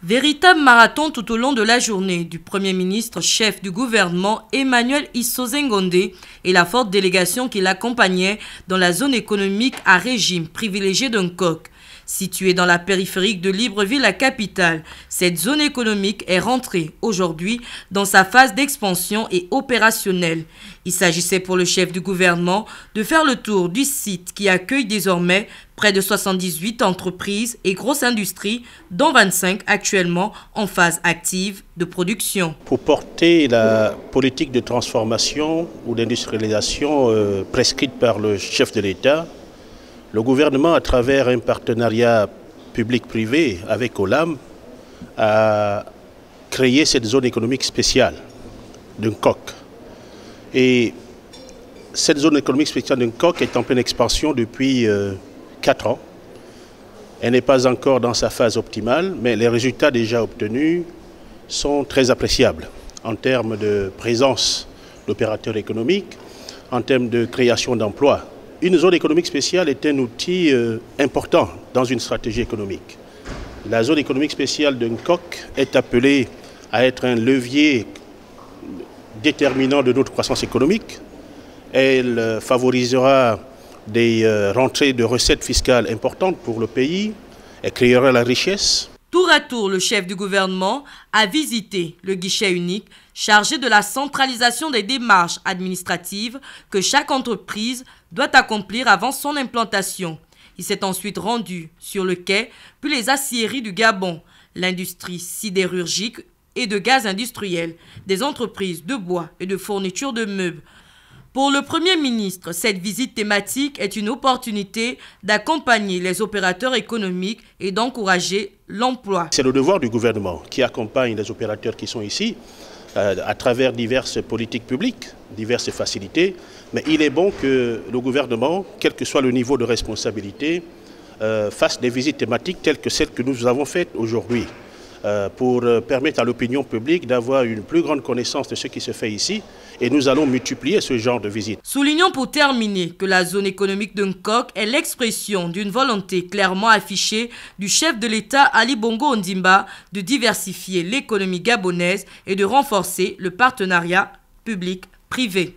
Véritable marathon tout au long de la journée du Premier ministre, chef du gouvernement Emmanuel Isozengonde et la forte délégation qui l'accompagnait dans la zone économique à régime privilégié d'un coq. Située dans la périphérique de Libreville, la capitale, cette zone économique est rentrée aujourd'hui dans sa phase d'expansion et opérationnelle. Il s'agissait pour le chef du gouvernement de faire le tour du site qui accueille désormais près de 78 entreprises et grosses industries, dont 25 actuellement en phase active de production. Pour porter la politique de transformation ou d'industrialisation prescrite par le chef de l'État, le gouvernement, à travers un partenariat public-privé avec Olam, a créé cette zone économique spéciale d'un coq. Et cette zone économique spéciale d'un coq est en pleine expansion depuis 4 ans. Elle n'est pas encore dans sa phase optimale, mais les résultats déjà obtenus sont très appréciables en termes de présence d'opérateurs économiques, en termes de création d'emplois. Une zone économique spéciale est un outil important dans une stratégie économique. La zone économique spéciale d'un coq est appelée à être un levier déterminant de notre croissance économique. Elle favorisera des rentrées de recettes fiscales importantes pour le pays. Elle créera la richesse. Tour à tour, le chef du gouvernement a visité le guichet unique chargé de la centralisation des démarches administratives que chaque entreprise doit accomplir avant son implantation. Il s'est ensuite rendu sur le quai, puis les aciéries du Gabon, l'industrie sidérurgique et de gaz industriel, des entreprises de bois et de fourniture de meubles. Pour le Premier ministre, cette visite thématique est une opportunité d'accompagner les opérateurs économiques et d'encourager l'emploi. C'est le devoir du gouvernement qui accompagne les opérateurs qui sont ici à travers diverses politiques publiques, diverses facilités. Mais il est bon que le gouvernement, quel que soit le niveau de responsabilité, fasse des visites thématiques telles que celles que nous avons faites aujourd'hui, pour permettre à l'opinion publique d'avoir une plus grande connaissance de ce qui se fait ici. Et nous allons multiplier ce genre de visites. Soulignons pour terminer que la zone économique d'un coq est l'expression d'une volonté clairement affichée du chef de l'État Ali Bongo Ondimba de diversifier l'économie gabonaise et de renforcer le partenariat public-privé.